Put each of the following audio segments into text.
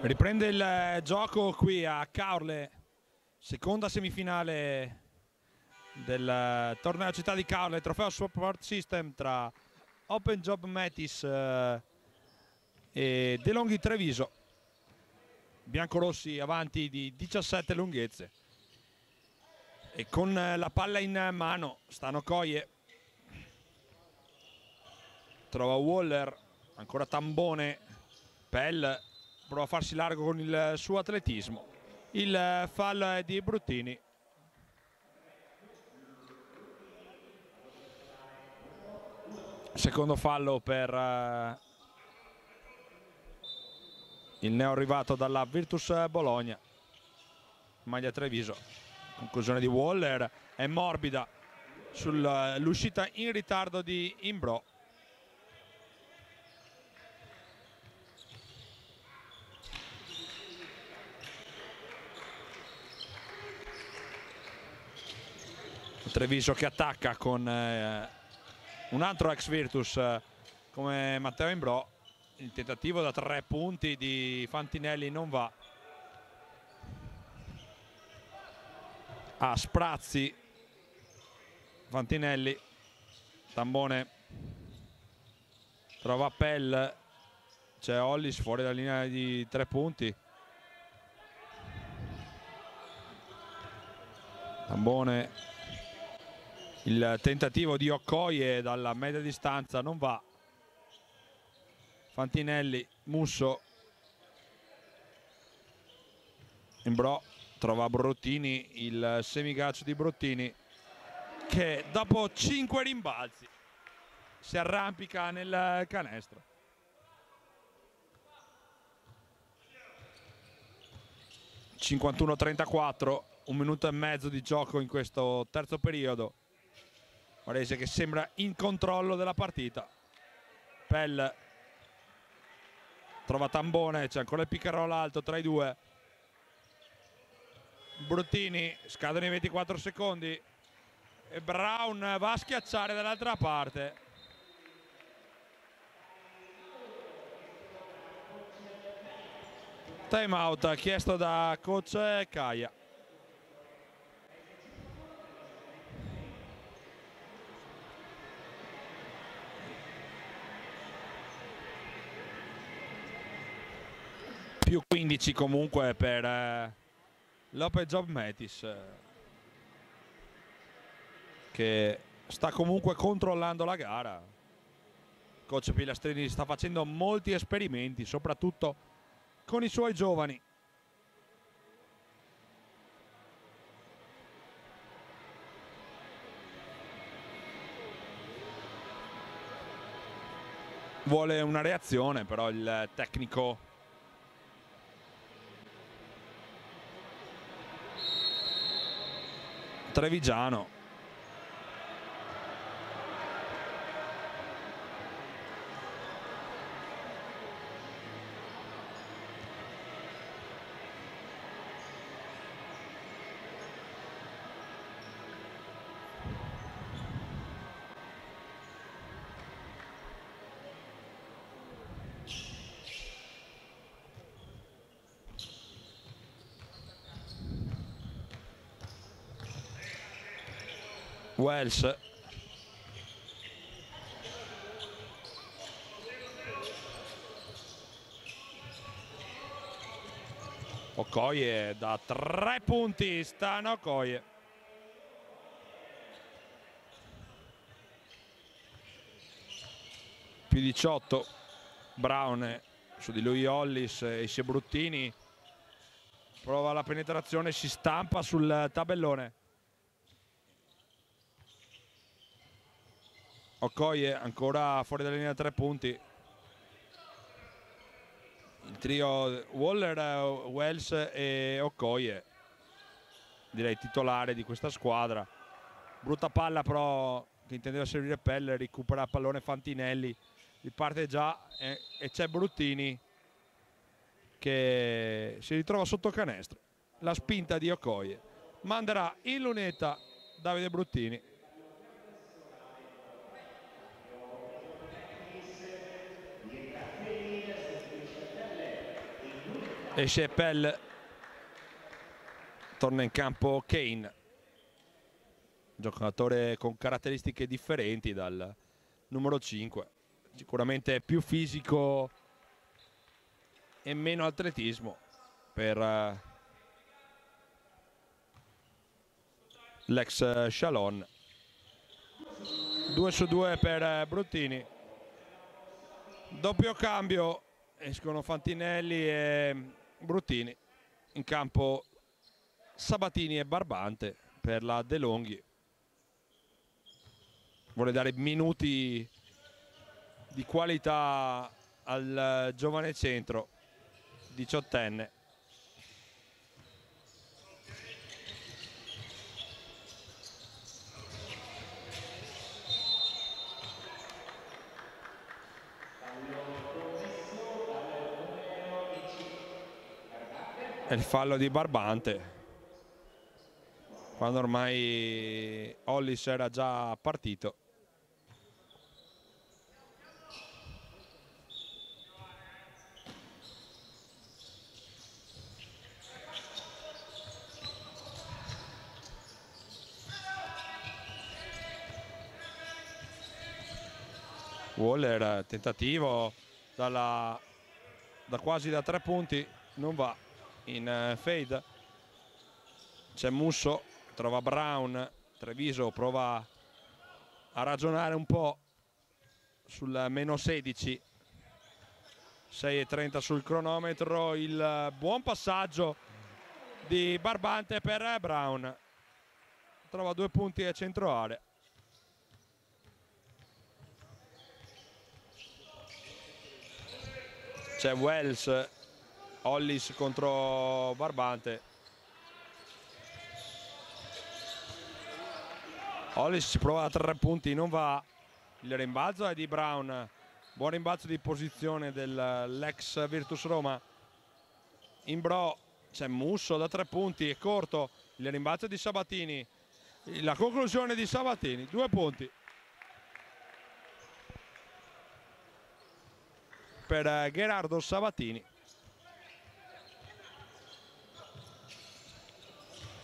Riprende il gioco qui a Caorle, seconda semifinale del torneo Città di Caorle, trofeo Support System tra Open Job Metis e De Longhi Treviso. Biancorossi avanti di 17 lunghezze. E con la palla in mano stanno Coie. Trova Waller, ancora Tambone, Pell prova a farsi largo con il suo atletismo. Il fallo è di Bruttini. Secondo fallo per il neo arrivato dalla Virtus Bologna. Maglia Treviso. Conclusione di Waller è morbida sull'uscita in ritardo di Imbro. Treviso che attacca con un altro ex Virtus come Matteo Imbro. Il tentativo da 3 punti di Fantinelli non va. A sprazzi Fantinelli, Tambone trova Pell, c'è Hollis fuori dalla linea di 3 punti. Tambone, il tentativo di Okoye dalla media distanza non va. Fantinelli, Musso, Imbro trova Bruttini, il semigaccio di Bruttini che dopo 5 rimbalzi si arrampica nel canestro. (51-34), 1 minuto e mezzo di gioco in questo terzo periodo. Varese che sembra in controllo della partita. Pell trova Tambone, c'è ancora il pick and roll alto tra i due. Bruttini, scadono i 24 secondi e Brown va a schiacciare dall'altra parte. Time out chiesto da coach Caia. Più 15 comunque per l'Open Job Metis, che sta comunque controllando la gara. Coach Pilastrini sta facendo molti esperimenti, soprattutto con i suoi giovani. Vuole una reazione, però il tecnico trevigiano Wells Okoye da 3 punti, stanno Okoye. Più 18 Brown su di lui Hollis e Bruttini, prova la penetrazione, si stampa sul tabellone. Okoye ancora fuori dalla linea 3 punti. Il trio Waller, Wells e Okoye, direi titolare di questa squadra. Brutta palla però che intendeva servire Pell, recupera il pallone Fantinelli, riparte già e c'è Bruttini che si ritrova sotto canestro. La spinta di Okoye manderà in lunetta Davide Bruttini. Esce Pell, torna in campo Kane, giocatore con caratteristiche differenti dal numero 5, sicuramente più fisico e meno atletismo per l'ex Chalon. 2 su 2 per Bruttini. Doppio cambio, escono Fantinelli e Bruttini, in campo Sabatini e Barbante per la De Longhi. Vuole dare minuti di qualità al giovane centro, 18enne. È il fallo di Barbante, quando ormai Hollis era già partito. Waller, tentativo da quasi da 3 punti, non va in fade. C'è Musso, trova Brown, Treviso prova a ragionare un po' sul meno 16, 6:30 sul cronometro. Il buon passaggio di Barbante per Brown, trova 2 punti a centro area. C'è Wells, Hollis contro Barbante. Hollis si prova a 3 punti, non va. Il rimbalzo è di Brown, buon rimbalzo di posizione dell'ex Virtus Roma. In bro c'è Musso da 3 punti, è corto. Il rimbalzo è di Sabatini, la conclusione di Sabatini, 2 punti per Gerardo Sabatini.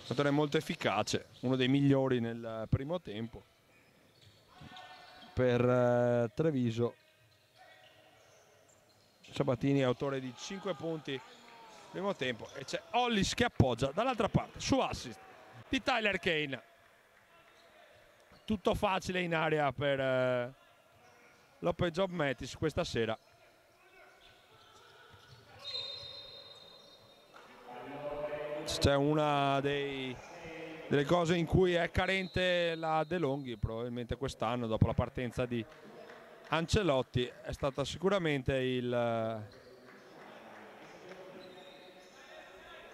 Giocatore molto efficace, uno dei migliori nel primo tempo per Treviso. Sabatini è autore di 5 punti primo tempo, e c'è Hollis che appoggia dall'altra parte su assist di Tyler Kane. Tutto facile in area per l'Open Job Metis questa sera. C'è una delle cose in cui è carente la De Longhi probabilmente quest'anno, dopo la partenza di Ancelotti, è stata sicuramente il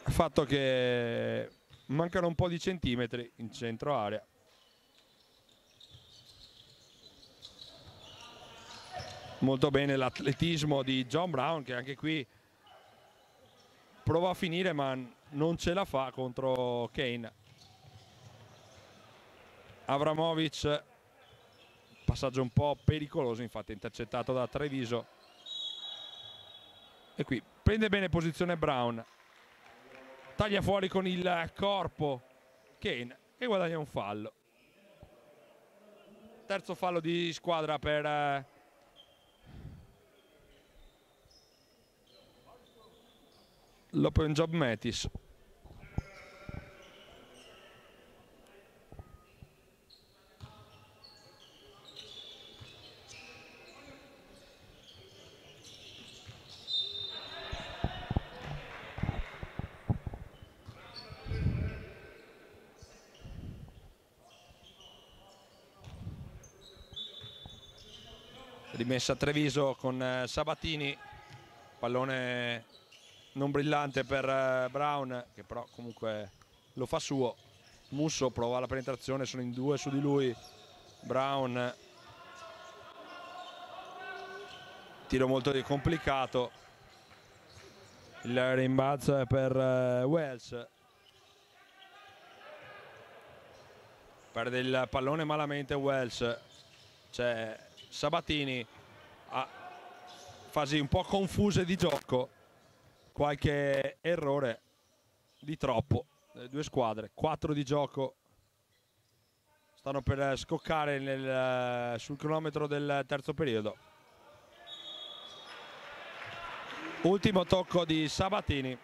fatto che mancano un po' di centimetri in centro area. Molto bene l'atletismo di John Brown, che anche qui prova a finire ma non ce la fa contro Kane. Avramovic, passaggio un po' pericoloso, infatti intercettato da Treviso. E qui prende bene posizione Brown, taglia fuori con il corpo Kane e guadagna un fallo. Terzo fallo di squadra per l'Open Job Metis. Rimessa a Treviso con Sabatini, pallone non brillante per Brown, che però comunque lo fa suo. Musso prova la penetrazione, sono in 2 su di lui. Brown, tiro molto complicato. Il rimbalzo è per Wells, perde il pallone malamente Wells. C'è Sabatini a fasi un po' confuse di gioco, qualche errore di troppo. Le due squadre, 4 di gioco, stanno per scoccare sul cronometro del terzo periodo. Ultimo tocco di Sabatini.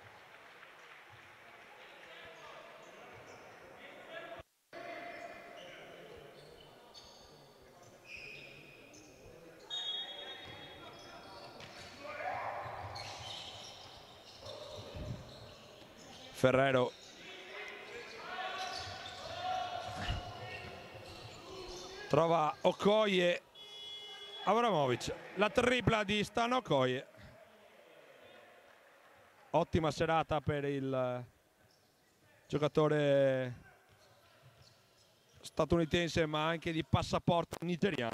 Ferrero trova Okoye. Avramovic, la tripla di Stan Okoye. Ottima serata per il giocatore statunitense, ma anche di passaporto nigeriano.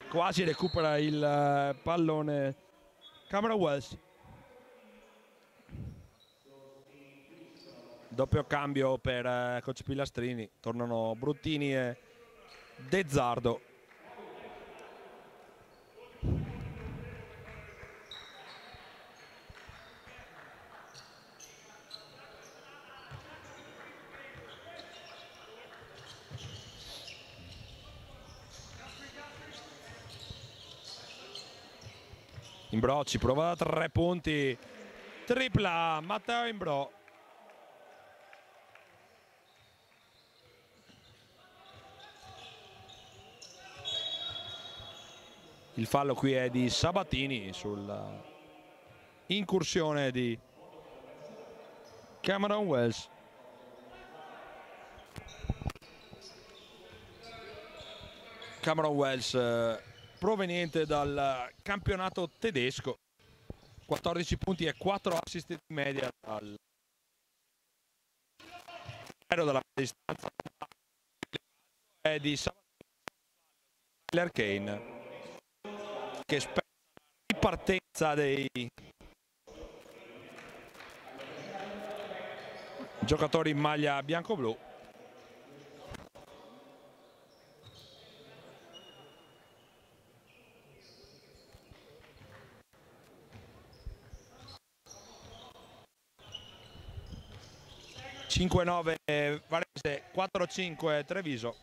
Quasi recupera il pallone Cameron Wells. Doppio cambio per coach Pilastrini, tornano Bruttini e De Zardo. Imbro ci prova da 3 punti, tripla Matteo Imbro. Il fallo qui è di Sabatini sulla incursione di Cameron Wells. Cameron Wells proveniente dal campionato tedesco, 14 punti e 4 assist di media dalla distanza è di Tyler Kane, che spera la ripartenza dei giocatori in maglia bianco-blu. (5-9) Varese, 4-5 Treviso.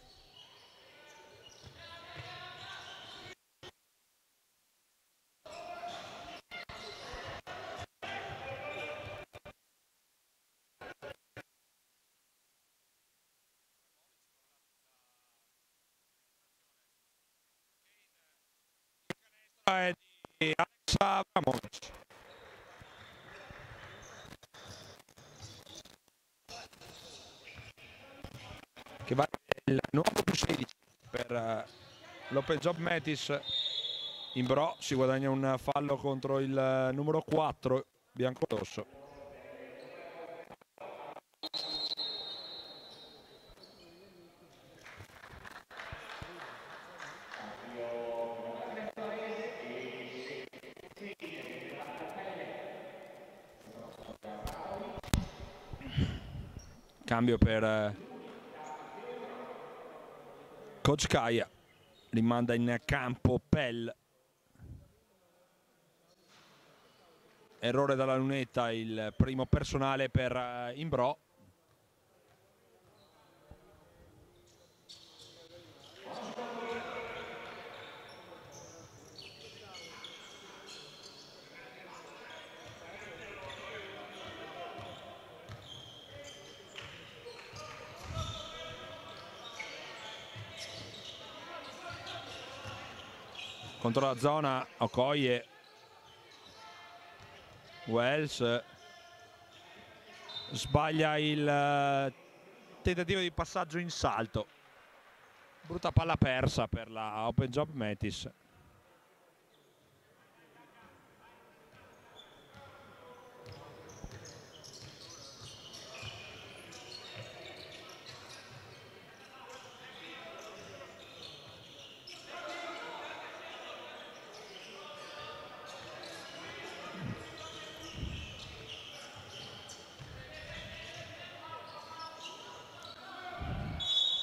Di Alexa Abramovic. Che va il nuovo più 16 per l'Open Job Metis. Imbro si guadagna un fallo contro il numero 4 biancorosso. Cambio per coach Caia, rimanda in campo Pell. Errore dalla lunetta, il primo personale per Imbro. Contro la zona Okoye, Wells sbaglia il tentativo di passaggio in salto. Brutta palla persa per la Open Job Metis.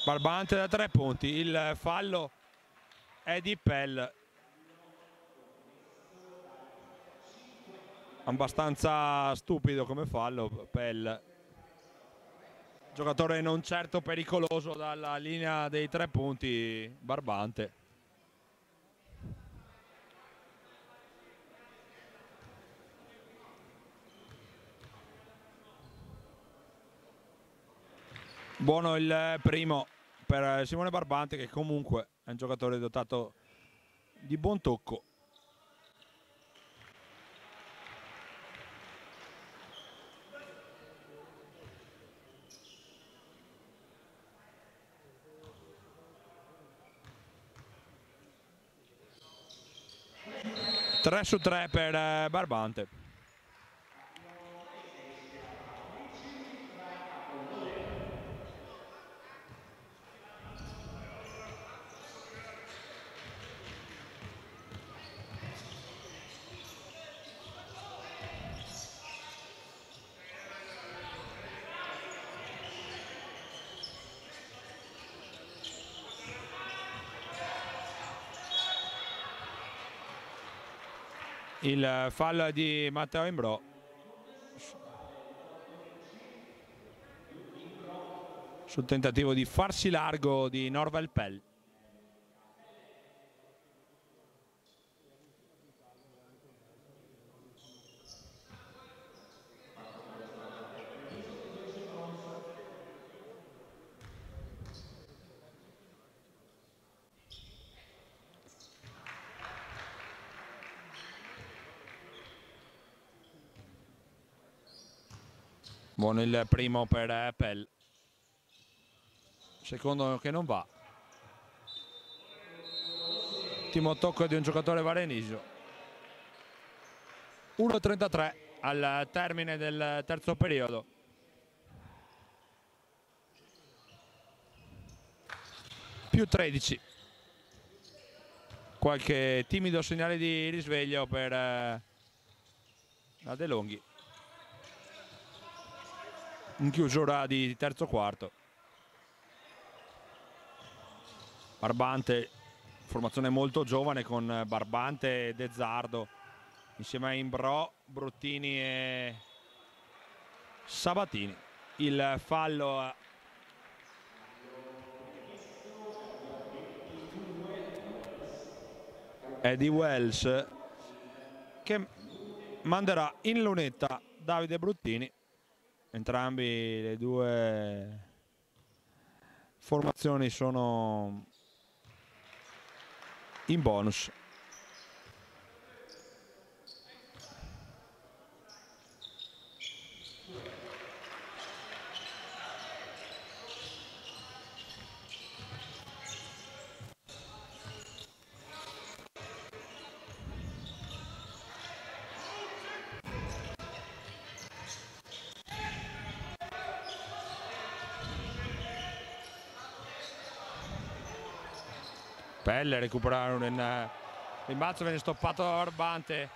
Barbante da 3 punti, il fallo è di Pell. abbastanza stupido come fallo. Pell, giocatore non certo pericoloso dalla linea dei 3 punti, Barbante. Buono il primo per Simone Barbante, che comunque è un giocatore dotato di buon tocco. Tre su 3 per Barbante. Il fallo di Matteo Imbrò. Sul tentativo di farsi largo di Norvel Pell. Buono il primo per Pell. Secondo che non va. Ultimo tocco di un giocatore varenisio. 1:33 al termine del terzo periodo. Più 13. Qualche timido segnale di risveglio per la De Longhi. In chiusura di terzo quarto. Barbante, formazione molto giovane con Barbante e De Zardo insieme a Imbrò, Bruttini e Sabatini. Il fallo è di Wells, che manderà in lunetta Davide Bruttini. Entrambi le due formazioni sono in bonus. Pelle recuperare un rimbalzo, viene stoppato da Barbante.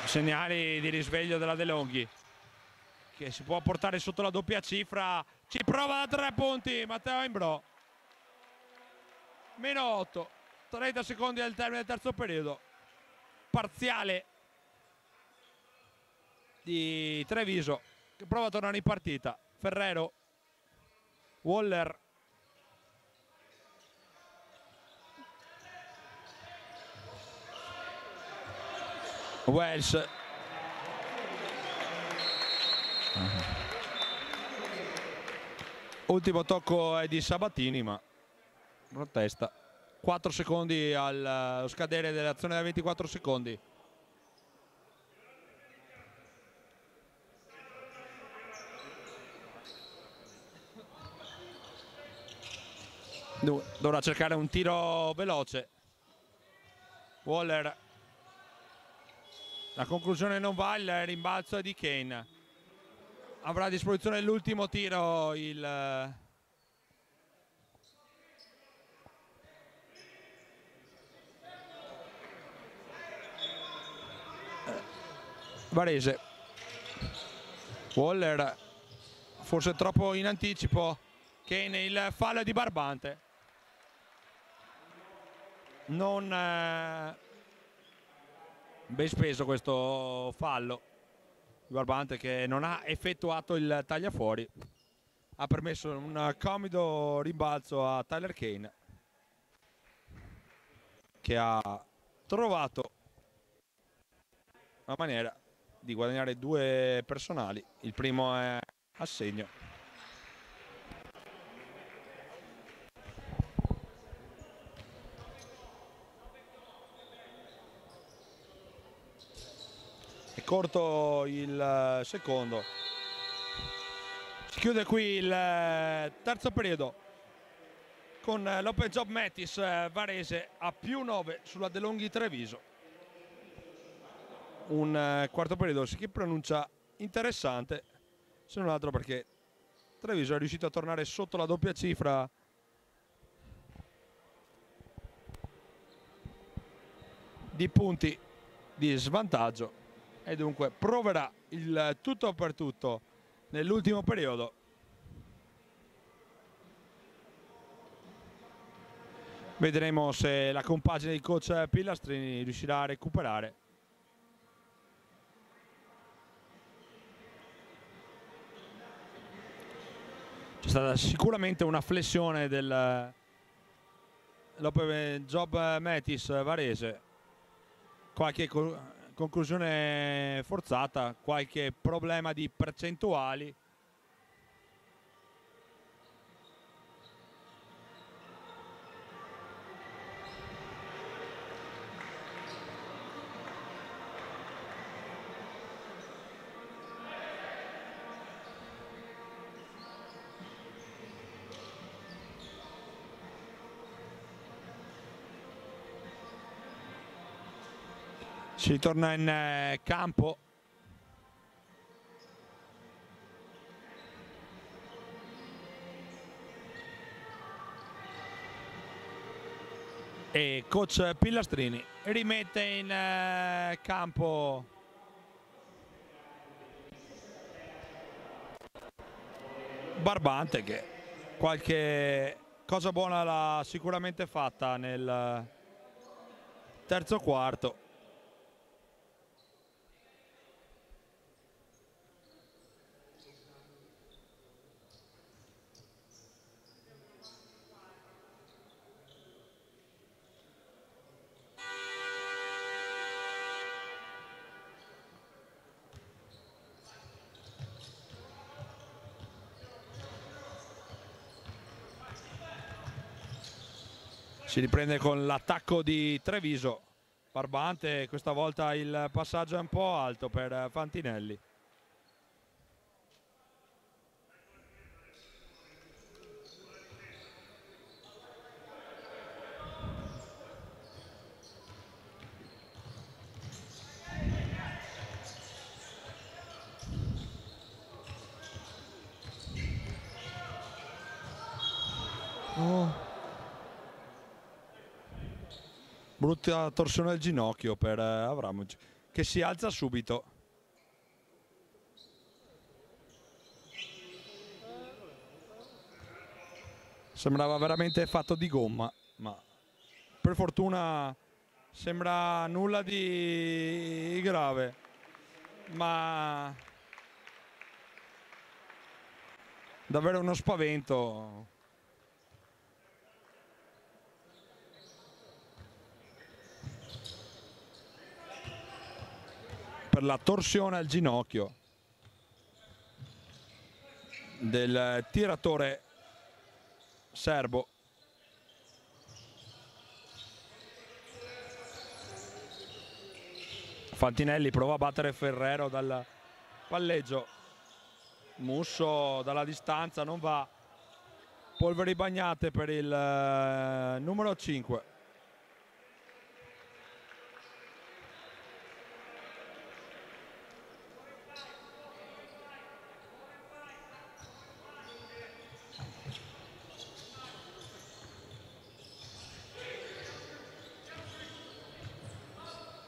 Segnali di risveglio della De Longhi, che si può portare sotto la doppia cifra. Ci prova da 3 punti Matteo Imbrò. -8, 30 secondi al termine del terzo periodo. Parziale di Treviso, che prova a tornare in partita. Ferrero, Waller, Wells, ultimo tocco è di Sabatini, ma protesta. 4 secondi allo scadere dell'azione da 24 secondi. Dovrà cercare un tiro veloce. Waller, la conclusione non va, il rimbalzo è di Kane. Avrà a disposizione l'ultimo tiro il Varese. Waller forse troppo in anticipo. Kane, il fallo di Barbante. non ben speso questo fallo. Barbante che non ha effettuato il tagliafuori, ha permesso un comodo rimbalzo a Tyler Kane, che ha trovato una maniera di guadagnare 2 personali. Il primo è assegno. È corto il secondo. Si chiude qui il terzo periodo con l'Open Job Metis Varese a +9 sulla De Longhi Treviso. Un quarto periodo che pronuncia interessante, se non altro perché Treviso è riuscito a tornare sotto la doppia cifra di punti di svantaggio e dunque proverà il tutto per tutto nell'ultimo periodo. Vedremo se la compagine di coach Pilastrini riuscirà a recuperare. C'è stata sicuramente una flessione dell'Open Job Metis Varese, qualche conclusione forzata, qualche problema di percentuali. Si ritorna in campo. E coach Pilastrini rimette in campo Barbante, che qualche cosa buona l'ha sicuramente fatta nel terzo quarto. Si riprende con l'attacco di Treviso. Barbante, questa volta il passaggio è un po' alto per Fantinelli. Brutta torsione al ginocchio per Avramovic, che si alza subito. Sembrava veramente fatto di gomma, ma per fortuna sembra nulla di grave. Ma davvero uno spavento. Per la torsione al ginocchio del tiratore serbo. Fantinelli prova a battere Ferrero dal palleggio. Musso dalla distanza non va. Polveri bagnate per il numero 5.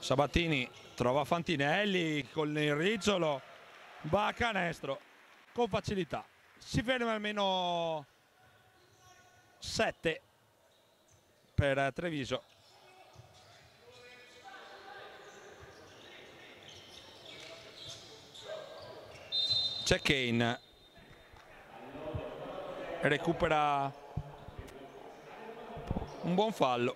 Sabatini trova Fantinelli con il ricciolo, va a canestro con facilità. Si ferma almeno 7 per Treviso. C'è Kane, recupera un buon fallo.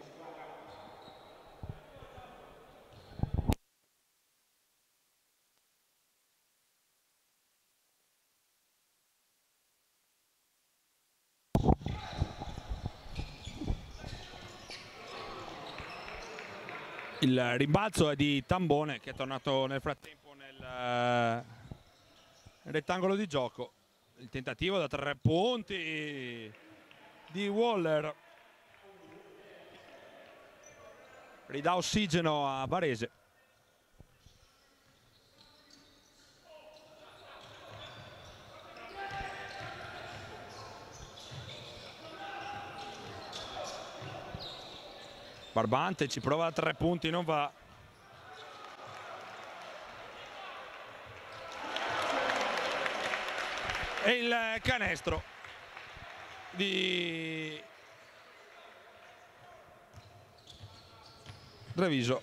Il rimbalzo è di Tambone, che è tornato nel frattempo nel rettangolo di gioco. Il tentativo da 3 punti di Waller ridà ossigeno a Varese. Barbante ci prova a 3 punti, non va. E il canestro di Treviso.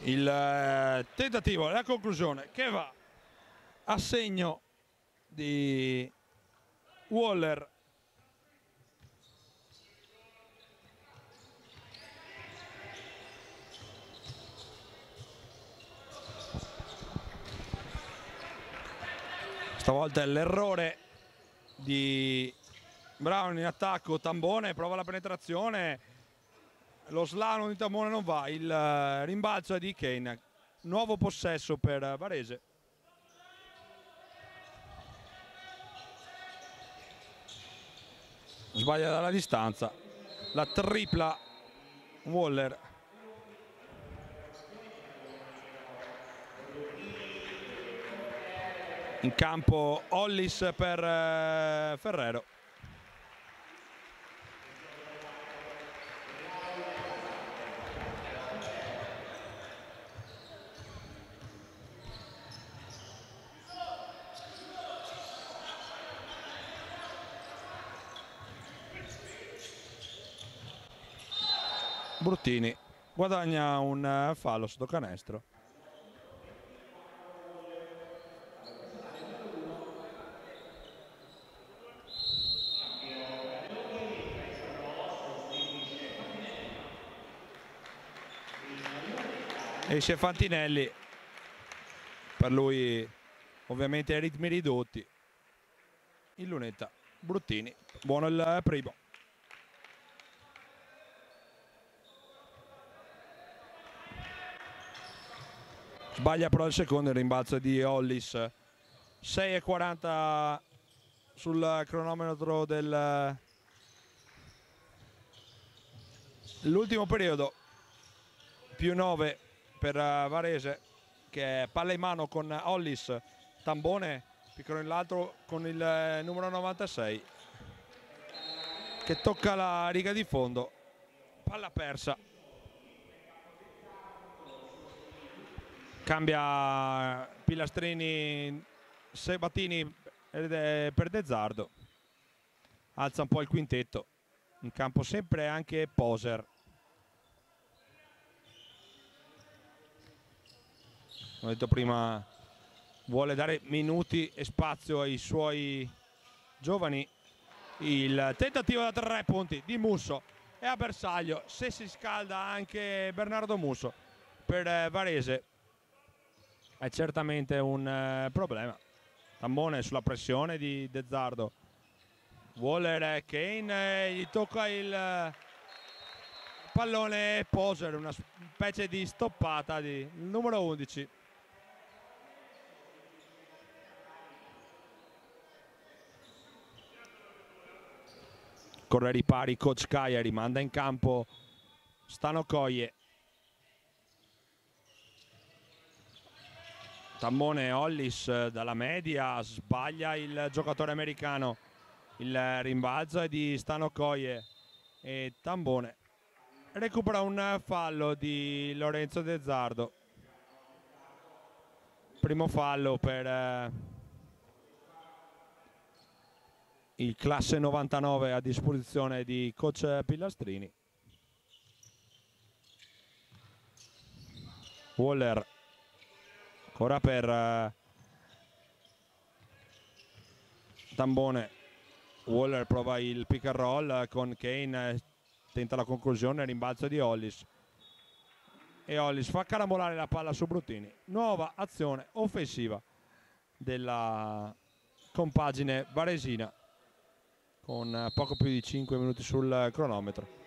Il tentativo, la conclusione che va a segno di Waller. Stavolta è l'errore di Brown in attacco. Tambone prova la penetrazione, lo slalom di Tambone non va, il rimbalzo è di Kane. Nuovo possesso per Varese. Sbaglia dalla distanza, la tripla Waller. In campo Hollis per Ferrero. Bruttini guadagna un fallo sotto canestro. Esce Fantinelli, per lui ovviamente ai ritmi ridotti. In lunetta Bruttini, buono il primo. Sbaglia però il secondo, il rimbalzo di Hollis. 6:40 sul cronometro dell'ultimo periodo, più 9 per Varese, che è palla in mano con Hollis. Tambone piccolo in l'altro con il numero 96 che tocca la riga di fondo, palla persa. Cambia Pilastrini, Sabatini per De Zardo, alza un po' il quintetto. In campo sempre anche Poser. Come ho detto prima, vuole dare minuti e spazio ai suoi giovani. Il tentativo da 3 punti di Musso è a bersaglio, se si scalda anche Bernardo Musso. Per Varese è certamente un problema. Tambone sulla pressione di De Zardo. Waller, Kane, gli tocca il pallone. Poser, una specie di stoppata di numero 11. Corre ripari coach Caia, rimanda in campo Stano Coie. Tambone, Hollis dalla media, sbaglia il giocatore americano. Il rimbalzo è di Stano Coie e Tambone recupera un fallo di Lorenzo De Zardo. Primo fallo per il classe 99 a disposizione di coach Pilastrini. Waller ancora per Tambone. Waller prova il pick and roll con Kane, tenta la conclusione, rimbalzo di Hollis e Hollis fa carambolare la palla su Bruttini. Nuova azione offensiva della compagine varesina con poco più di 5 minuti sul cronometro.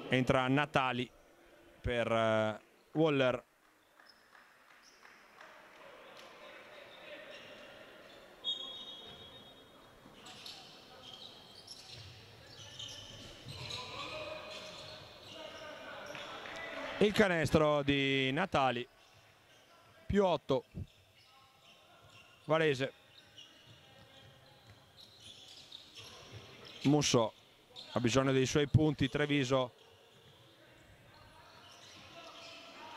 Entra Natali per Waller. Il canestro di Natali, più 8 Varese. Musso ha bisogno dei suoi punti, Treviso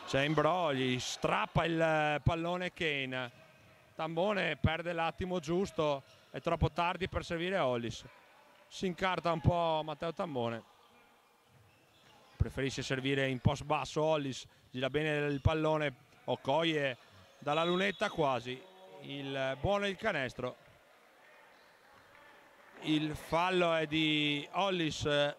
c'è imbrogli, strappa il pallone Kane. Tambone perde l'attimo giusto, è troppo tardi per servire Hollis. Si incarta un po' Matteo Tambone, preferisce servire in post basso. Hollis gira bene il pallone, Okoye dalla lunetta quasi, il buono il canestro. Il fallo è di Hollis.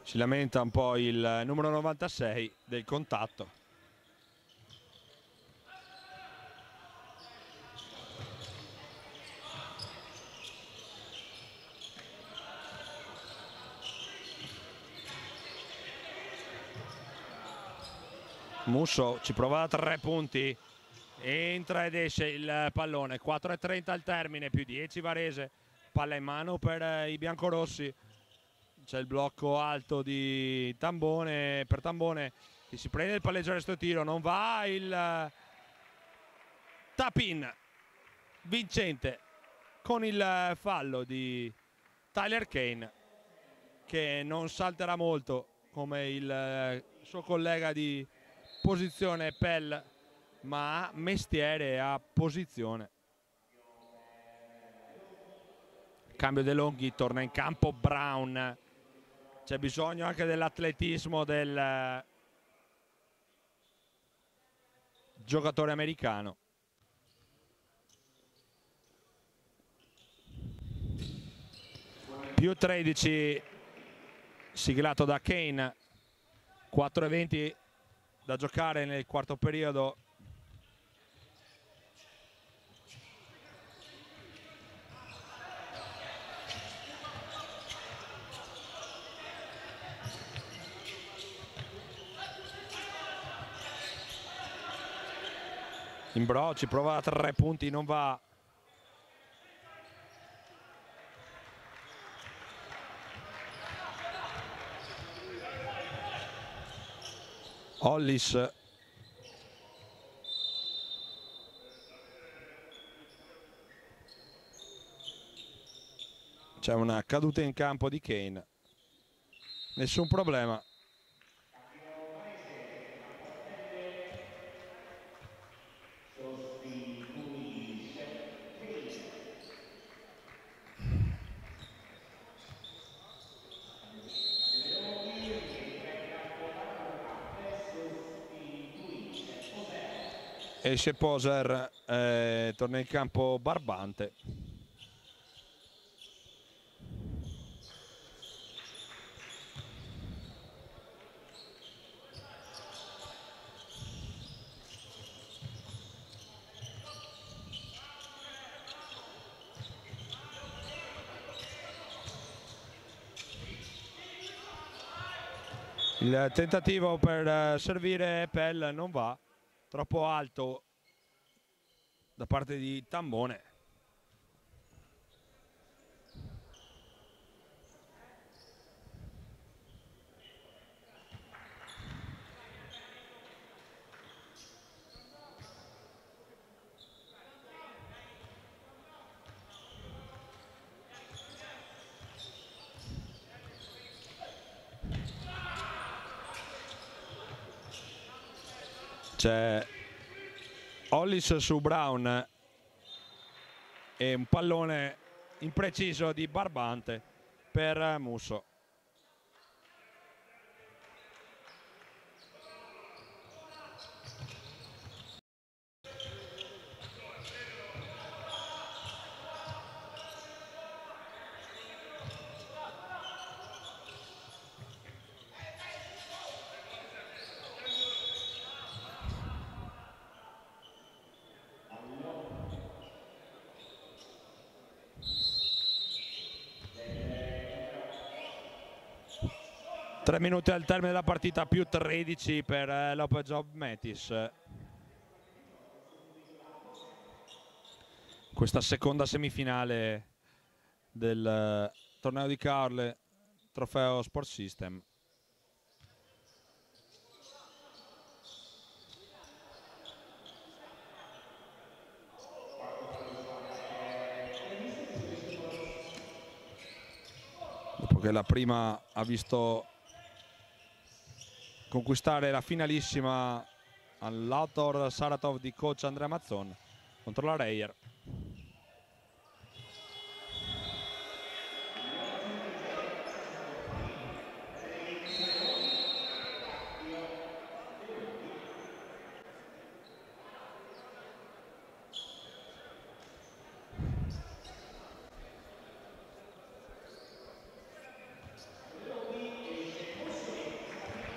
Si lamenta un po' il numero 96 del contatto. Musso ci prova da 3 punti, entra ed esce il pallone. 4:30 al termine, più 10 Varese, palla in mano per i biancorossi. C'è il blocco alto di Tambone, per Tambone che si prende il palleggio resto tiro, non va il tap-in vincente con il fallo di Tyler Kane, che non salterà molto come il suo collega di posizione Pell, ma ha mestiere a posizione. Cambio dei longhi, torna in campo Brown. C'è bisogno anche dell'atletismo del giocatore americano. Più 13 siglato da Kane, 4:20 da giocare nel quarto periodo. Imbro ci prova a 3 punti, non va. Hollis c'è una caduta in campo di Kane, nessun problema. Esce Poser, torna in campo Barbante. Il tentativo per servire Pell non va, troppo alto da parte di Tambone. C'è Hollis su Brown e un pallone impreciso di Barbante per Musso. Tre minuti al termine della partita, più 13 per Lopez Job Metis. Questa seconda semifinale del torneo di Carle, trofeo Sport System. Dopo che la prima ha visto conquistare la finalissima all'Autor Saratov di coach Andrea Mazzon contro la Reyer.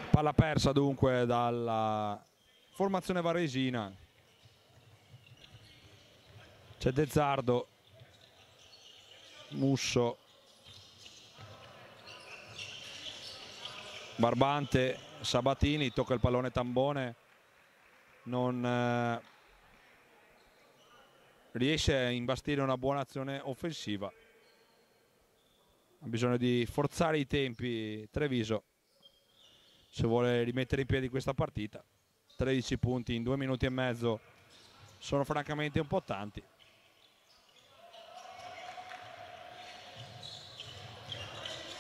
Palla persa dunque dalla formazione varesina. C'è De Zardo, Musso, Barbante, Sabatini, tocca il pallone Tambone, non riesce a imbastire una buona azione offensiva. Ha bisogno di forzare i tempi Treviso se vuole rimettere in piedi questa partita. 13 punti in 2 minuti e mezzo sono francamente un po' tanti.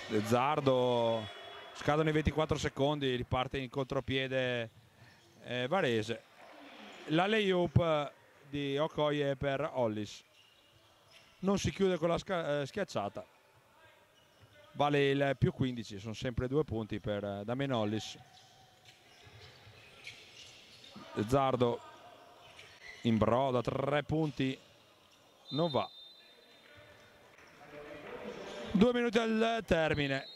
De Zardo, scadono i 24 secondi, riparte in contropiede Varese. La lay-up di Okoye per Hollis. Non si chiude con la schiacciata. Vale il più 15, sono sempre 2 punti per Damien Hollis. De Zardo in broda, 3 punti, non va. 2 minuti al termine.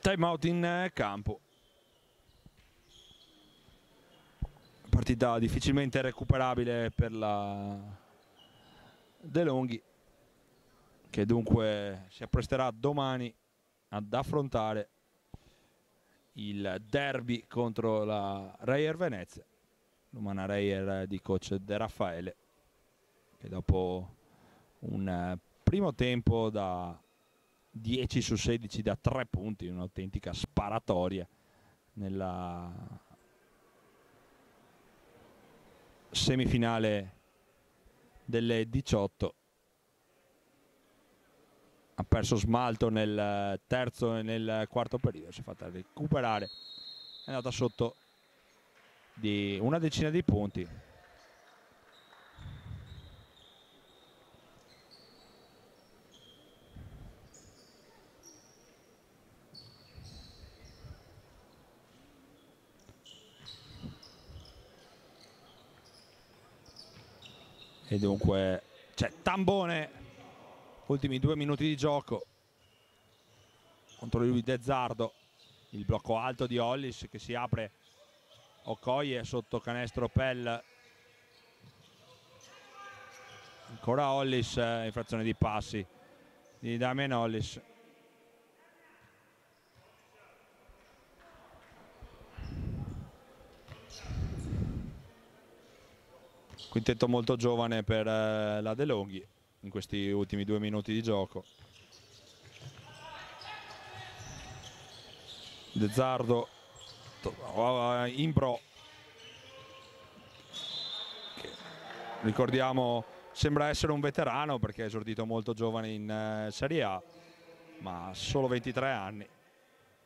Time out in campo. Partita difficilmente recuperabile per la De Longhi, che dunque si appresterà domani ad affrontare il derby contro la Reyer Venezia, l'Umana Reyer di coach De Raffaele, che dopo un primo tempo da 10 su 16 da 3 punti, un'autentica sparatoria nella semifinale delle 18, ha perso smalto nel terzo e nel quarto periodo, si è fatta recuperare, è andata sotto di una decina di punti. E dunque c'è Tambone, ultimi 2 minuti di gioco contro lui De Zardo, il blocco alto di Hollis che si apre, Okoye sotto canestro Pell, ancora Hollis, infrazione di passi di Damien Hollis. Quintetto molto giovane per la De Longhi in questi ultimi 2 minuti di gioco. De Zardo, Imbro, che ricordiamo sembra essere un veterano perché ha esordito molto giovane in Serie A, ma solo 23 anni.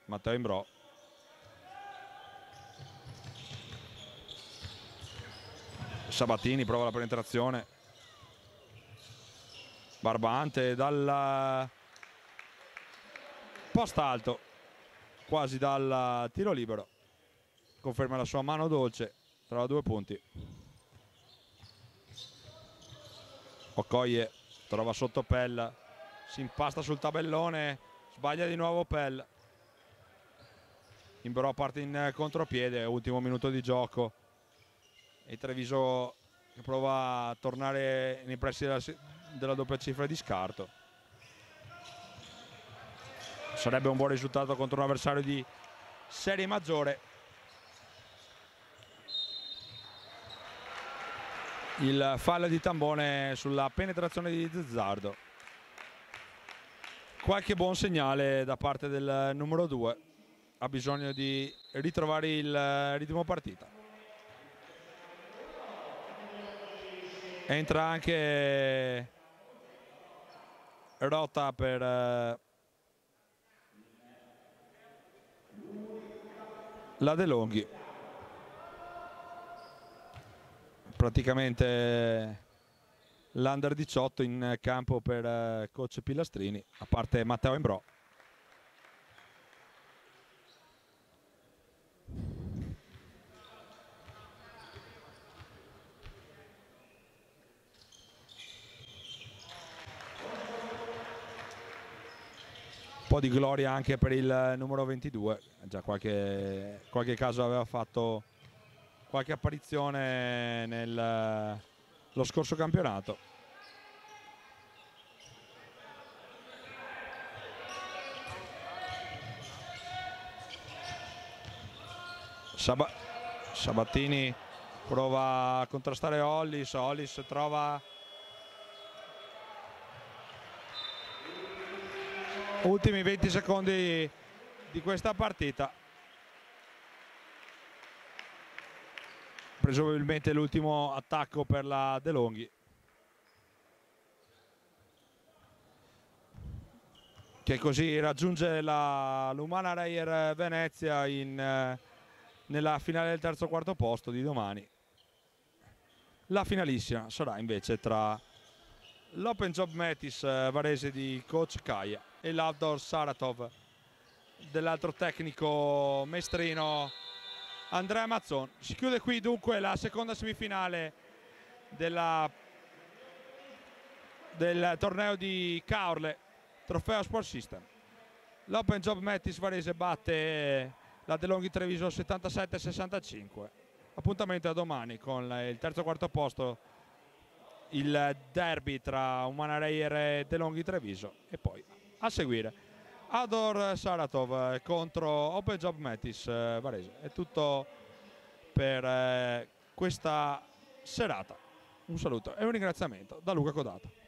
Matteo Imbrò. Sabatini prova la penetrazione. Barbante dal post alto, quasi dal tiro libero. Conferma la sua mano dolce, trova 2 punti. Okoye trova sotto Pell, si impasta sul tabellone, sbaglia di nuovo Pell. Imbrò parte in contropiede, ultimo minuto di gioco. E Treviso che prova a tornare nei pressi della doppia cifra di scarto. Sarebbe un buon risultato contro un avversario di serie maggiore. Il fallo di Tambone sulla penetrazione di Zezzardo. Qualche buon segnale da parte del numero 2. Ha bisogno di ritrovare il ritmo partita. Entra anche Rota per la De Longhi. Praticamente l'Under 18 in campo per coach Pilastrini, a parte Matteo Imbrò. Un po' di gloria anche per il numero 22, già qualche caso aveva fatto qualche apparizione lo scorso campionato. Sabatini prova a contrastare Hollis, Hollis trova ultimi 20 secondi di questa partita, presumibilmente l'ultimo attacco per la De Longhi, che così raggiunge l'Umana Reyer Venezia nella finale del terzo quarto posto di domani. La finalissima sarà invece tra l'Open Job Metis Varese di coach Caia e l'Avdor Saratov dell'altro tecnico mestrino Andrea Mazzon. Si chiude qui dunque la seconda semifinale del torneo di Caorle, Trofeo Sport System. L'Open Job Metis Varese batte la De Longhi Treviso 77-65. Appuntamento a domani con il terzo quarto posto, il derby tra Umana Reyer e De Longhi Treviso, e poi a seguire Ador Saratov contro Open Job Metis Varese. È tutto per questa serata. Un saluto e un ringraziamento da Luca Codato.